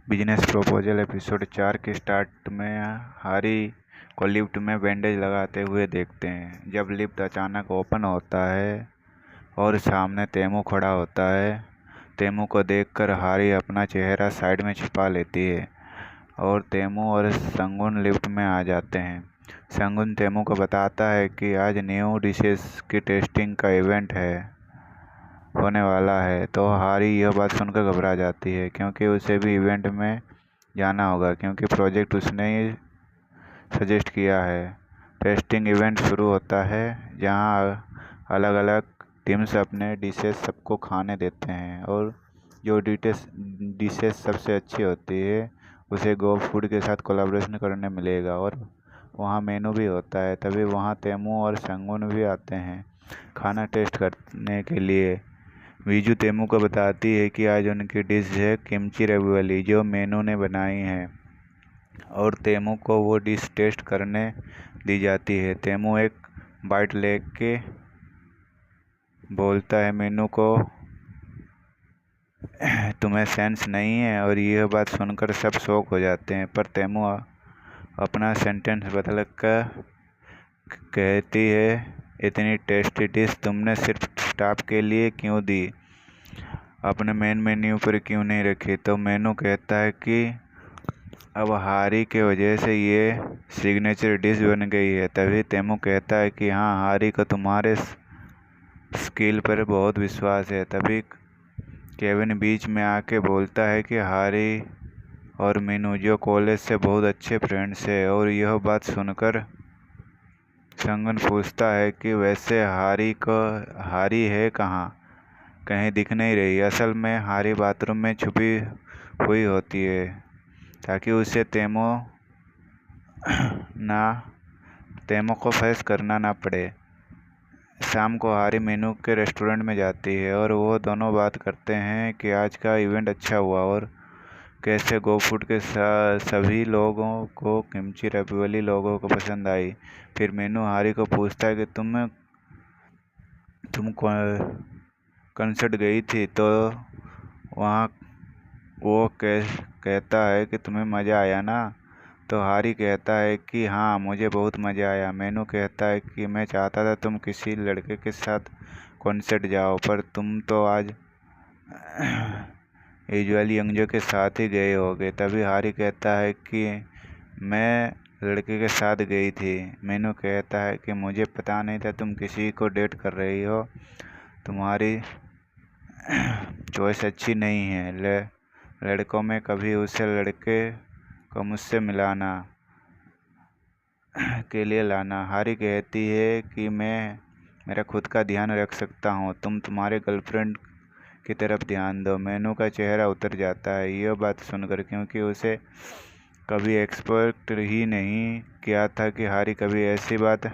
Business proposal episode 4 के start में हारी को लिफ्ट में बैंडेज लगाते हुए देखते हैं। जब लिफ्ट अचानक ओपन होता है और सामने तेमू खड़ा होता है। तेमू को देखकर हारी अपना चेहरा साइड में छिपा लेती है और तेमू और संगुन लिफ्ट में आ जाते हैं। संगुन तेमू को बताता है कि आज न्यू डिशेस की टेस्टिंग का इवेंट होने वाला है। तो हारी यह बात सुनकर घबरा जाती है क्योंकि उसे भी इवेंट में जाना होगा, क्योंकि प्रोजेक्ट उसने ही सजेस्ट किया है। टेस्टिंग इवेंट शुरू होता है जहां अलग अलग टीम्स अपने डिशेस सबको खाने देते हैं और जो डिशेस सबसे अच्छी होती है उसे गो फूड के साथ कोलैबोरेशन करने मिलेगा। और वहाँ मेनू भी होता है। तभी वहाँ तेमू और संगुन भी आते हैं खाना टेस्ट करने के लिए। वीजू तेमू को बताती है कि आज उनकी डिश है किमची रेवियोली, जो मेनू ने बनाई है, और तेमू को वो डिश टेस्ट करने दी जाती है। तेमू एक बाइट लेके बोलता है, मेनू को तुम्हें सेंस नहीं है। और यह बात सुनकर सब शॉक हो जाते हैं, पर तेमू अपना सेंटेंस बदल कर कहती है, इतनी टेस्टी डिश तुमने सिर्फ स्टाफ के लिए क्यों दी, अपने मेन मेन्यू पर क्यों नहीं रखी। तो मेनू कहता है कि अब हारी के वजह से ये सिग्नेचर डिश बन गई है। तभी तेमू कहता है कि हाँ, हारी को तुम्हारे स्किल पर बहुत विश्वास है। तभी केविन बीच में आके बोलता है कि हारी और मीनू जो कॉलेज से बहुत अच्छे फ्रेंड्स है। और यह बात सुनकर संगन पूछता है कि वैसे हारी है कहाँ, कहीं दिख नहीं रही। असल में हारी बाथरूम में छुपी हुई होती है ताकि उसे तेमो को फेस करना ना पड़े। शाम को हारी मीनू के रेस्टोरेंट में जाती है और वो दोनों बात करते हैं कि आज का इवेंट अच्छा हुआ और कैसे गो फूड के सभी लोगों को किमची रेवियोली लोगों को पसंद आई। फिर मीनू हारी को पूछता है कि तुम कंसर्ट गई थी, तो वहाँ वो कहता है कि तुम्हें मज़ा आया ना। तो हारी कहता है कि हाँ, मुझे बहुत मज़ा आया। मेनू कहता है कि मैं चाहता था तुम किसी लड़के के साथ कॉन्सर्ट जाओ, पर तुम तो आज यूजुअली यंगजो के साथ ही गए होगे। तभी हारी कहता है कि मैं लड़के के साथ गई थी। मेनू कहता है कि मुझे पता नहीं था तुम किसी को डेट कर रही हो, तुम्हारी चॉइस अच्छी नहीं है। लड़कों में कभी उसे लड़के को मुझसे मिलाना के लिए लाना। हारी कहती है कि मैं मेरा खुद का ध्यान रख सकता हूँ, तुम तुम्हारे गर्लफ्रेंड की तरफ ध्यान दो। मेनू का चेहरा उतर जाता है यह बात सुनकर, क्योंकि उसे कभी एक्सपेक्ट ही नहीं किया था कि हारी कभी ऐसी बात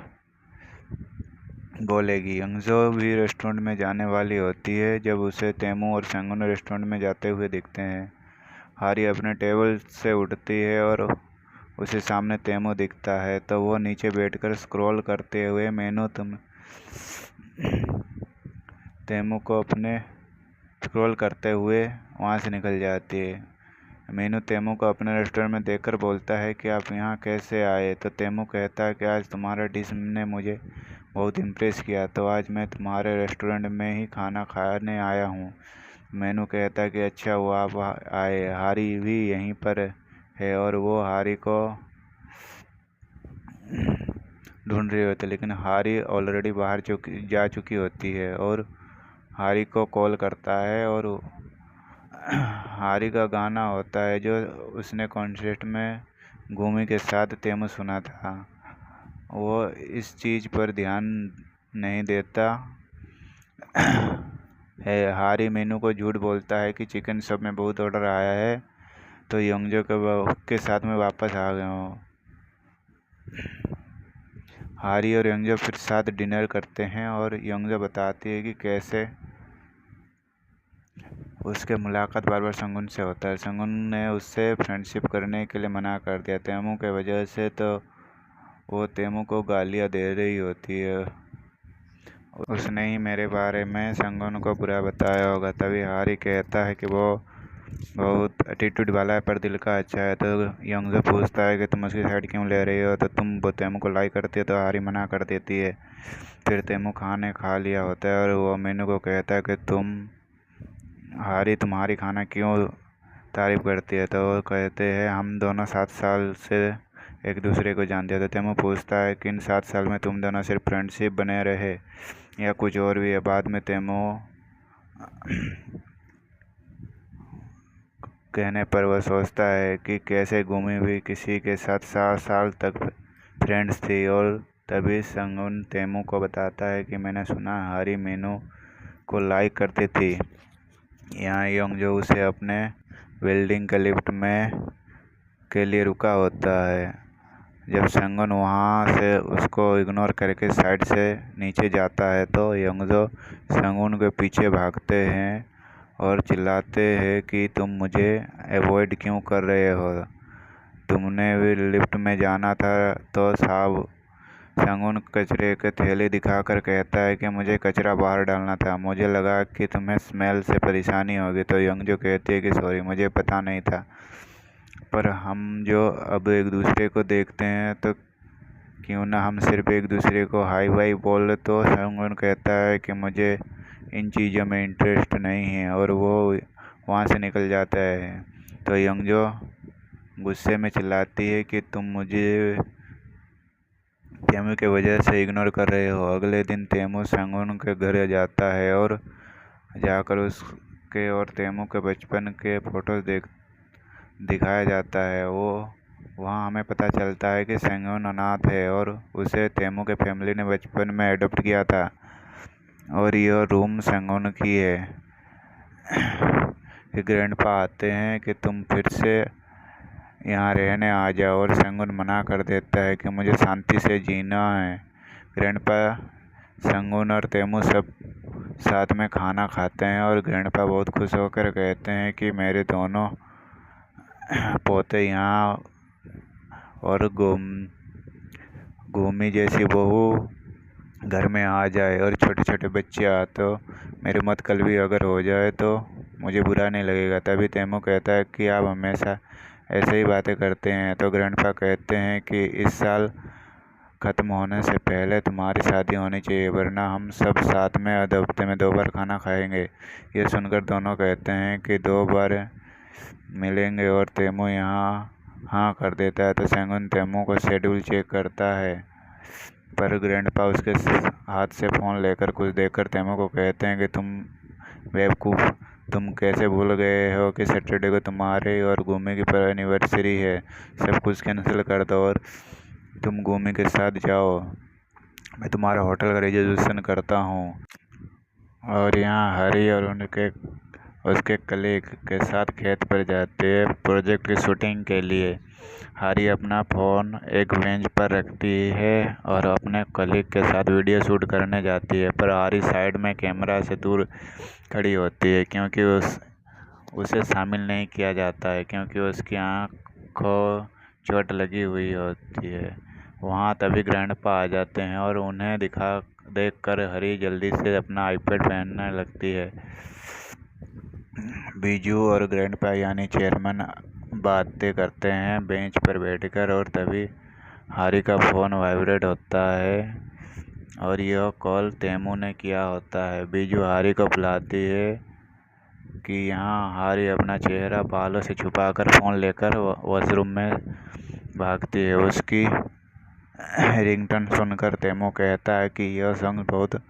बोलेगी। यंगजो भी रेस्टोरेंट में जाने वाली होती है जब उसे तेमू और संगुन रेस्टोरेंट में जाते हुए दिखते हैं। हारी अपने टेबल से उठती है और उसे सामने तेमू दिखता है, तो वो नीचे बैठकर स्क्रॉल करते हुए तेमू को अपने स्क्रॉल करते हुए वहाँ से निकल जाती है। मीनू तेमू को अपने रेस्टोरेंट में देखकर बोलता है कि आप यहाँ कैसे आए। तो तेमू कहता है कि आज तुम्हारा डिश ने मुझे बहुत इम्प्रेस किया, तो आज मैं तुम्हारे रेस्टोरेंट में ही खाना खाने आया हूँ। मीनू कहता है कि अच्छा हुआ आप आए। हारी भी यहीं पर है और वो हारी को ढूंढ रही होती है, लेकिन हारी ऑलरेडी बाहर जा चुकी होती है और हारी को कॉल करता है। और हारी का गाना होता है जो उसने कॉन्सर्ट में घूमी के साथ तेमू सुना था। वो इस चीज़ पर ध्यान नहीं देता है। हारी मीनू को झूठ बोलता है कि चिकन शॉप में बहुत ऑर्डर आया है, तो यंगजो के साथ में वापस आ गया हूँ। हारी और यंगजो फिर साथ डिनर करते हैं और यंगजो बताती है कि कैसे उसके मुलाकात बार बार संगुन से होता है। संगुन ने उससे फ्रेंडशिप करने के लिए मना कर दिया तेमू के वजह से, तो वो तेमू को गालियाँ दे रही होती है। उसने ही मेरे बारे में संगुन को बुरा बताया होगा। तभी हारी कहता है कि वो बहुत एटीट्यूड वाला है पर दिल का अच्छा है। तो यंग से पूछता है कि तुम उसकी साइड क्यों ले रही हो, तो तुम वो तैमू को लाइक करती है तो हारी मना कर देती है। फिर तैमू खाने खा लिया होता है और वो मीनू को कहता है कि हारी तुम्हारी खाना क्यों तारीफ करती है। तो वो कहते हैं हम दोनों 7 साल से एक दूसरे को जानते हैं। तो तैमू पूछता है कि इन 7 साल में तुम दोनों सिर्फ फ्रेंडशिप बने रहे या कुछ और भी है। बाद में तैमू कहने पर वह सोचता है कि कैसे गुमी हुई किसी के साथ 7 साल तक फ्रेंड्स थी। और तभी संगुन तैमू को बताता है कि मैंने सुना हारी मीनू को लाइक करती थी। यहाँ योंगजो उसे अपने बिल्डिंग के लिफ्ट में के लिए रुका होता है। जब संगुन वहाँ से उसको इग्नोर करके साइड से नीचे जाता है तो योंगजो संगुन के पीछे भागते हैं और चिल्लाते हैं कि तुम मुझे अवॉइड क्यों कर रहे हो, तुमने भी लिफ्ट में जाना था। तो साहब संगुन कचरे के थैली दिखाकर कहता है कि मुझे कचरा बाहर डालना था, मुझे लगा कि तुम्हें स्मेल से परेशानी होगी। तो योंगजो कहती है कि सॉरी, मुझे पता नहीं था। पर हम जो अब एक दूसरे को देखते हैं तो क्यों ना हम सिर्फ एक दूसरे को हाई वाई बोल। तो संगुन कहता है कि मुझे इन चीज़ों में इंटरेस्ट नहीं है और वो वहाँ से निकल जाता है। तो योंगजो गुस्से में चिल्लाती है कि तुम मुझे तैमू के वजह से इग्नोर कर रहे हो। अगले दिन तैमू संगुन के घर जाता है और जाकर उसके और तैमू के बचपन के फोटोज दिखाया जाता है। वहाँ हमें पता चलता है कि संगुन अनाथ है और उसे तैमू के फैमिली ने बचपन में अडॉप्ट किया था और यह रूम संगुन की है। फिर ग्रैंडपा आते हैं कि तुम फिर से यहाँ रहने आ जाओ और संगुन मना कर देता है कि मुझे शांति से जीना है। ग्रैंडपा संगुन और तैमू सब साथ में खाना खाते हैं और ग्रैंडपा बहुत खुश होकर कहते हैं कि मेरे दोनों पोते यहाँ और गोमी जैसी बहू घर में आ जाए और छोटे छोटे बच्चे आ तो मेरी मौत कल भी अगर हो जाए तो मुझे बुरा नहीं लगेगा। तभी तैमू कहता है कि आप हमेशा ऐसे ही बातें करते हैं। तो ग्रैंडपा कहते हैं कि इस साल ख़त्म होने से पहले तुम्हारी शादी होनी चाहिए, वरना हम सब साथ में हफ्ते में 2 बार खाना खाएंगे। ये सुनकर दोनों कहते हैं कि 2 बार मिलेंगे और तैमू यहाँ हाँ कर देता है। तो संगुन तैमू को शेड्यूल चेक करता है पर ग्रैंडपा उसके हाथ से फ़ोन लेकर कुछ देखकर तैमू को कहते हैं कि तुम बेवकूफ़, तुम कैसे भूल गए हो कि सैटरडे को तुम्हारे और गुमी की एनिवर्सरी है। सब कुछ कैंसिल कर दो और तुम गुमी के साथ जाओ, मैं तुम्हारा होटल का रिजर्वेशन करता हूँ। और यहाँ हरी और उसके कलीग के साथ खेत पर जाते हैं प्रोजेक्ट की शूटिंग के लिए। हरी अपना फ़ोन एक बेंच पर रखती है और अपने कलीग के साथ वीडियो शूट करने जाती है, पर हरी साइड में कैमरा से दूर खड़ी होती है क्योंकि उसे शामिल नहीं किया जाता है क्योंकि उसकी आँखों चोट लगी हुई होती है। वहाँ तभी ग्रैंडपा आ जाते हैं और उन्हें देखकर हरी जल्दी से अपना आईपैड पहनने लगती है। बीजू और ग्रैंडपा यानी चेयरमैन बातें करते हैं बेंच पर बैठकर और तभी हरी का फ़ोन वाइब्रेट होता है और यह कॉल तैमू ने किया होता है। बीजू हरी को बुलाती है कि यहाँ हरी अपना चेहरा बालों से छुपाकर फ़ोन लेकर वॉशरूम में भागती है। उसकी रिंगटोन सुनकर तैमू कहता है कि यह सॉन्ग बहुत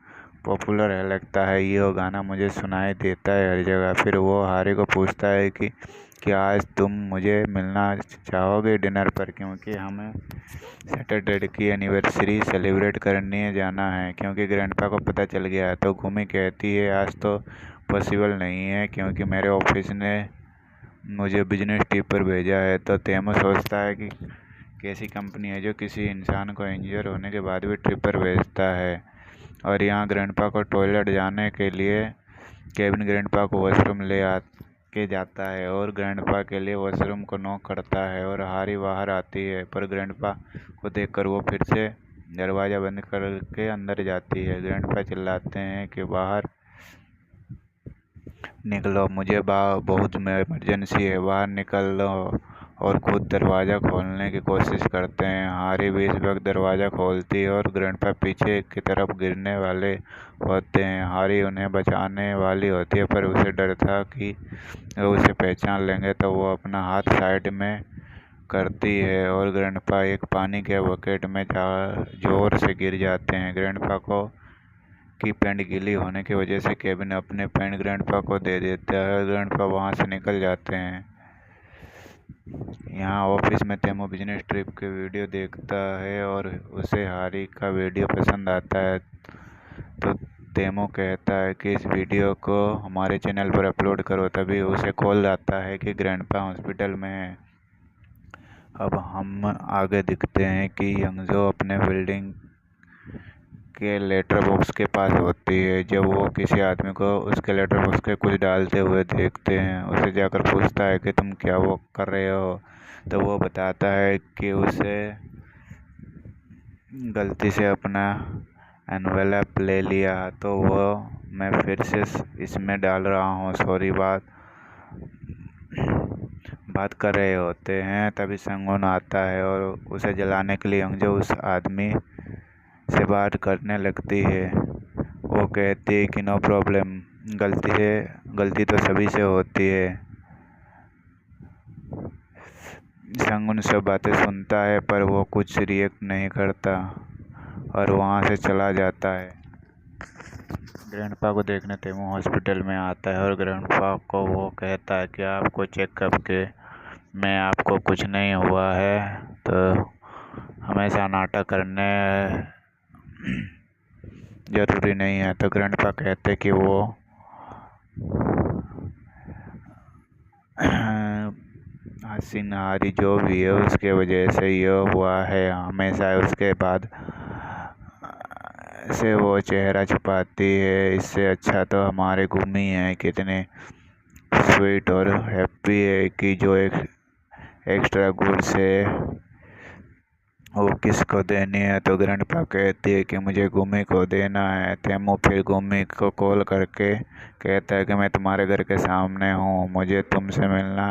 पॉपुलर है, लगता है यह गाना मुझे सुनाई देता है हर जगह। फिर वो हारी को पूछता है कि क्या आज तुम मुझे मिलना चाहोगे डिनर पर, क्योंकि हमें सैटरडे की एनिवर्सरी सेलिब्रेट करने जाना है। क्योंकि ग्रैंडपा को पता चल गया है तो गुमी कहती है आज तो पॉसिबल नहीं है क्योंकि मेरे ऑफिस ने मुझे बिजनेस ट्रिप पर भेजा है। तो तैमू सोचता है कि कैसी कंपनी है जो किसी इंसान को इंजर होने के बाद भी ट्रिप पर भेजता है। और यहाँ ग्रैंडपा को टॉयलेट जाने के लिए केविन ग्रैंडपा को वॉशरूम के जाता है और ग्रैंडपा के लिए वॉशरूम को नॉक करता है और हारी बाहर आती है, पर ग्रैंडपा को देखकर वो फिर से दरवाज़ा बंद करके अंदर जाती है। ग्रैंडपा चिल्लाते हैं कि बाहर निकलो, मुझे बहुत इमरजेंसी है, बाहर निकल लो। और खुद दरवाज़ा खोलने की कोशिश करते हैं। हारी भी इस वक्त दरवाज़ा खोलती है और ग्रैंडपा पीछे की तरफ गिरने वाले होते हैं। हारी उन्हें बचाने वाली होती है, पर उसे डर था कि वो उसे पहचान लेंगे, तो वो अपना हाथ साइड में करती है और ग्रैंडपा एक पानी के बकेट में जोर से गिर जाते हैं। ग्रैंडपा को की पैंट गीली होने की वजह से केविन अपने पैंट ग्रैंडपा को दे देता है और ग्रैंडपा वहाँ से निकल जाते हैं। यहाँ ऑफिस में तेमो बिजनेस ट्रिप के वीडियो देखता है और उसे हारी का वीडियो पसंद आता है, तो तेमो कहता है कि इस वीडियो को हमारे चैनल पर अपलोड करो। तभी उसे कॉल आता है कि ग्रैंडपा हॉस्पिटल में है। अब हम आगे दिखते हैं कि यंगजो अपने बिल्डिंग के लेटर बॉक्स के पास होती है। जब वो किसी आदमी को उसके लेटर बॉक्स के कुछ डालते हुए देखते हैं, उसे जाकर पूछता है कि तुम क्या वो कर रहे हो, तो वो बताता है कि उसे गलती से अपना एनवेलप ले लिया, तो वो मैं फिर से इसमें डाल रहा हूँ, सॉरी। बात कर रहे होते हैं, तभी संगुन आता है और उसे जलाने के लिए यंगजो उस आदमी से बात करने लगती है। वो कहती है कि नो प्रॉब्लम, गलती तो सभी से होती है। संगुन सब बातें सुनता है, पर वो कुछ रिएक्ट नहीं करता और वहाँ से चला जाता है। ग्रैंडपा को देखने तेमो हॉस्पिटल में आता है और ग्रैंडपा को वो कहता है कि आपको चेकअप के में आपको कुछ नहीं हुआ है, तो हमेशा नाटक करने ज़रूरी नहीं है। तो ग्रैंडपा कहते कि वो हसीन हारी जो भी है उसके वजह से ये हुआ है, हमेशा उसके बाद से वो चेहरा छुपाती है। इससे अच्छा तो हमारे गुम्मी हैं, कितने स्वीट और हैप्पी है कि जो एक एक्स्ट्रा गुड्स है वो किसको देनी है। तो ग्रैंडपा कहती है कि मुझे गुम्मी को देना है। तेमो फिर गुम्मी को कॉल करके कहता है कि मैं तुम्हारे घर के सामने हूँ, मुझे तुमसे मिलना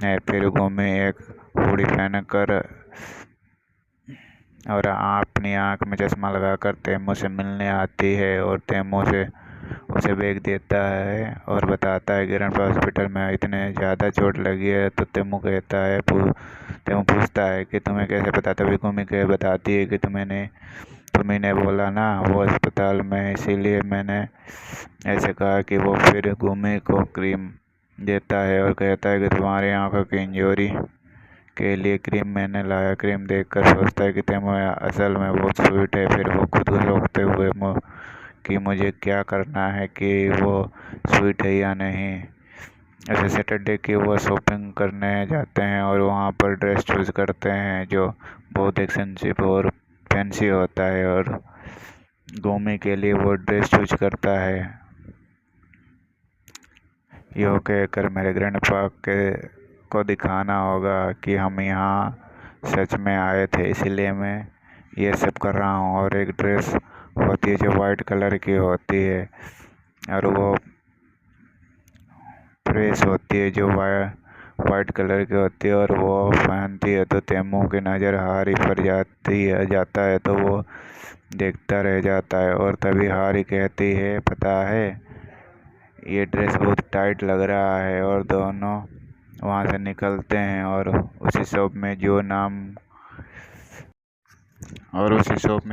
है। फिर गुम्मी एक हुडी पहनकर और अपनी आँख में चश्मा लगाकर तेमो से मिलने आती है और तेमो से उसे बैग देता है और बताता है ग्रैंडपा हॉस्पिटल में इतने ज़्यादा चोट लगी है। तो तेमो पूछता है कि तुम्हें कैसे पता। तभी गुम्मी बताती है कि तुम्ही ने बोला ना वो अस्पताल में, इसीलिए मैंने ऐसे कहा कि वो फिर गुम्मी को क्रीम देता है और कहता है कि तुम्हारी आंखों की इंजरी के लिए क्रीम मैंने लाया। क्रीम देखकर सोचता है कि तेमो असल में बहुत स्वीट है। फिर वो खुद को रोकते हुए कि मुझे क्या करना है कि वो स्वीट है या नहीं। ऐसे सैटरडे की वो शॉपिंग करने जाते हैं और वहाँ पर ड्रेस चूज़ करते हैं जो बहुत एक्सपेंसिव और फैंसी होता है और गुम्मी के लिए वो ड्रेस चूज करता है। यो कहकर मेरे ग्रैंडपा को दिखाना होगा कि हम यहाँ सच में आए थे, इसलिए मैं ये सब कर रहा हूँ। और एक ड्रेस होती है जो वाइट कलर की होती है और वो प्रेस होती है जो वाइट कलर की होती है और वो पहनती है। तो तेमो की नज़र हारी पर जाता है, तो वो देखता रह जाता है। और तभी हारी कहती है, पता है ये ड्रेस बहुत टाइट लग रहा है। और दोनों वहाँ से निकलते हैं और उसी शॉप में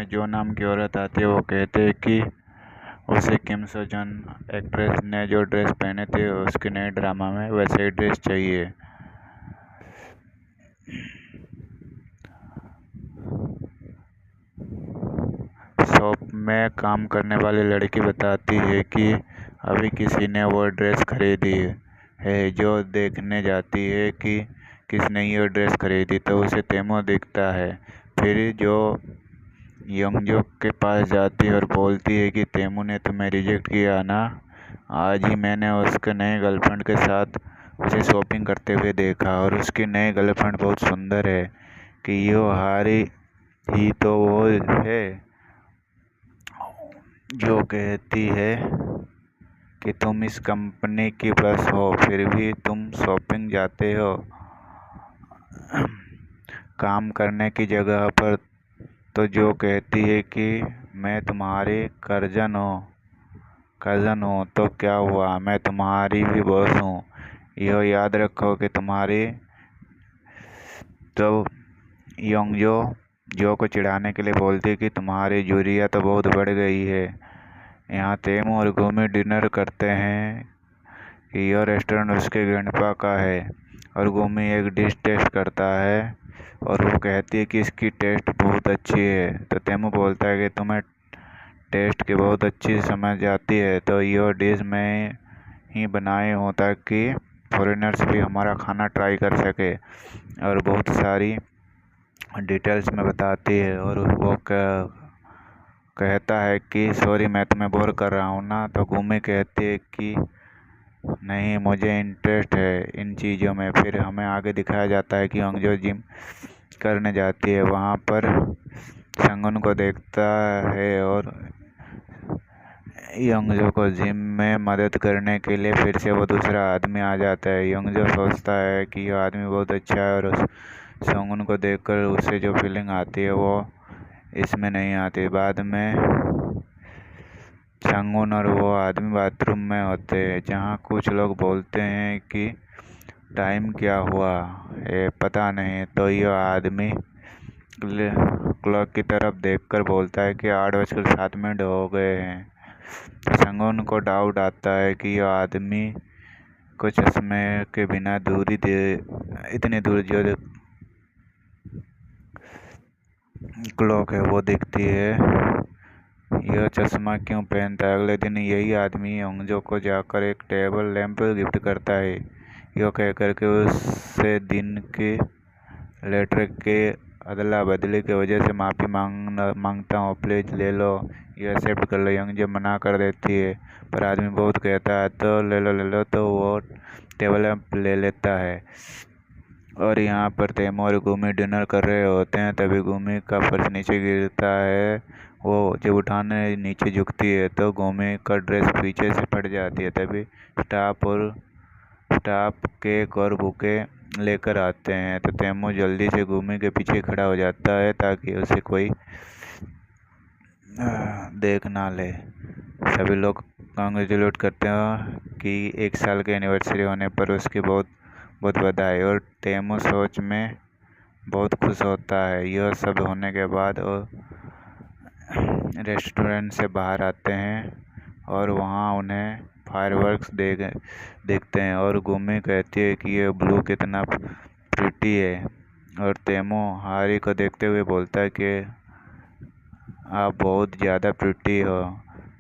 जो नाम की औरत आती है वो कहते हैं कि उसे किम सो जन एक्ट्रेस ने जो ड्रेस पहने थे उसके नए ड्रामा में वैसे ही ड्रेस चाहिए। शॉप में काम करने वाली लड़की बताती है कि अभी किसी ने वो ड्रेस खरीदी है। जो देखने जाती है कि किसने ये ड्रेस खरीदी, तो उसे तेमो दिखता है। फिर जो यंगजो के पास जाती है और बोलती है कि तेमो ने तुम्हें रिजेक्ट किया ना, आज ही मैंने उसके नए गर्लफ्रेंड के साथ उसे शॉपिंग करते हुए देखा और उसकी नई गर्लफ्रेंड बहुत सुंदर है कि यो हारी ही तो वो है जो कहती है कि तुम इस कंपनी की बस हो, फिर भी तुम शॉपिंग जाते हो काम करने की जगह पर। तो जो कहती है कि मैं तुम्हारी कज़न हूँ तो क्या हुआ, मैं तुम्हारी भी बॉस हूँ। यह याद रखो कि तुम्हारी। तो योंगजो जो को चिढ़ाने के लिए बोलती है कि तुम्हारी जुरिया तो बहुत बढ़ गई है। यहाँ तेमू और गुमी डिनर करते हैं कि यह रेस्टोरेंट उसके ग्रैंडपा का है, और गुमी एक डिश टेस्ट करता है और वो कहती है कि इसकी टेस्ट बहुत अच्छी है। तो तेमू बोलता है कि तुम्हें टेस्ट की बहुत अच्छी समझ आती है, तो यह डिश मैं ही बनाई हूँ ताकि फॉरेनर्स भी हमारा खाना ट्राई कर सके। और बहुत सारी डिटेल्स में बताती है, और वो कहता है कि सॉरी मैं तुम्हें बोर कर रहा हूँ ना। तो गुमी कहती है कि नहीं, मुझे इंटरेस्ट है इन चीज़ों में। फिर हमें आगे दिखाया जाता है कि योंगजो जिम करने जाती है, वहाँ पर संगुन को देखता है और योंगजो को जिम में मदद करने के लिए फिर से वो दूसरा आदमी आ जाता है। योंगजो सोचता है कि यह आदमी बहुत अच्छा है, और उस संगुन को देखकर उसे जो फीलिंग आती है वो इसमें नहीं आती। बाद में संगुन और वो आदमी बाथरूम में होते हैं, जहाँ कुछ लोग बोलते हैं कि टाइम क्या हुआ है पता नहीं। तो यह आदमी क्लॉक की तरफ देखकर बोलता है कि 8:07 हो गए हैं। संगुन को डाउट आता है कि यह आदमी को चश्मे के बिना इतनी दूर जो क्लॉक है वो दिखती है, यह चश्मा क्यों पहनता है। अगले दिन यही आदमी योंगजो को जाकर एक टेबल लैंप गिफ्ट करता है, यह कहकर के उससे दिन के लेटर के अदला बदली की वजह से माफ़ी मांगता हूँ, प्लीज़ ले लो, ये एक्सेप्ट कर लो। योंगजो मना कर देती है, पर आदमी बहुत कहता है तो ले लो। तो वो टेबल लैंप ले लेता है। और यहाँ पर तेमू और गुमी डिनर कर रहे होते हैं, तभी गुमी का पर्स नीचे गिरता है। वो जब उठाने नीचे झुकती है तो गुमी का ड्रेस पीछे से फट जाती है। तभी स्टाफ केक और बुके लेकर आते हैं, तो तेमू जल्दी से गुमी के पीछे खड़ा हो जाता है ताकि उसे कोई देख ना ले। सभी लोग कांग्रेचुलेट करते हैं कि 1 साल के एनिवर्सरी होने पर उसकी बहुत बहुत बधाई, और तेमू सोच में बहुत खुश होता है। यह सब होने के बाद और रेस्टोरेंट से बाहर आते हैं और वहाँ उन्हें फायरवर्क्स देखते हैं, और गुमी कहती है कि ये ब्लू कितना प्रिटी है। और तेमू हारी को देखते हुए बोलता है कि आप बहुत ज़्यादा प्रिटी हो।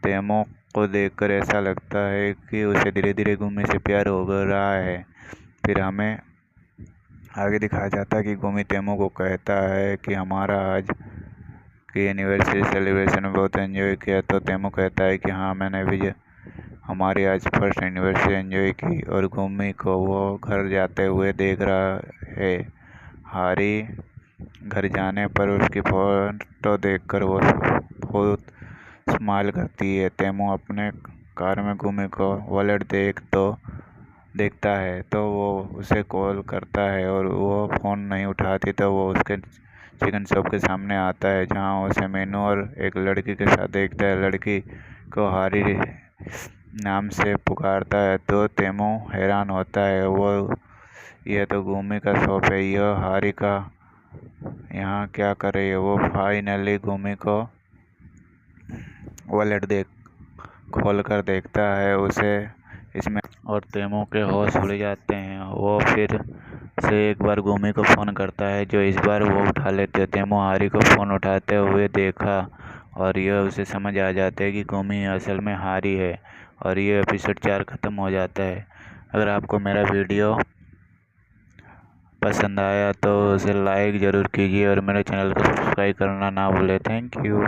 तेमू को देखकर ऐसा लगता है कि उसे धीरे धीरे गुमी से प्यार हो रहा है। फिर हमें आगे दिखाया जाता है कि गुमी तेमू को कहता है कि हमारा आज की एनिवर्सरी सेलिब्रेशन में बहुत एंजॉय किया। तो तेमू कहता है कि हाँ, मैंने भी हमारी आज फर्स्ट एनिवर्सरी एंजॉय की। और गुमी को वो घर जाते हुए देख रहा है। हारी घर जाने पर उसकी फोटो देखकर वो बहुत स्माइल करती है। तेमू अपने कार में गुमी को वॉलेट देखता है, तो वो उसे कॉल करता है और वो फ़ोन नहीं उठाती। तो वो उसके चिकन शॉप के सामने आता है, जहाँ उसे मेनू और एक लड़की के साथ देखता है। लड़की को हारी नाम से पुकारता है, तो तेमू हैरान होता है, वो यह तो गुमी का शॉप है, यह हारी का यहाँ क्या कर रही है। वो फाइनली गुमी को वॉलेट खोल कर देखता है उसे इसमें, और तेमू के होश उड़ जाते हैं। वो फिर से एक बार गुमी को फ़ोन करता है, जो इस बार वो उठा लेते हैं। तेमू हारी को फ़ोन उठाते हुए देखा, और यह उसे समझ आ जाता है कि गुमी असल में हारी है। और ये एपिसोड 4 ख़त्म हो जाता है। अगर आपको मेरा वीडियो पसंद आया तो उसे लाइक ज़रूर कीजिए, और मेरे चैनल को सब्सक्राइब करना ना भूलें। Thank you.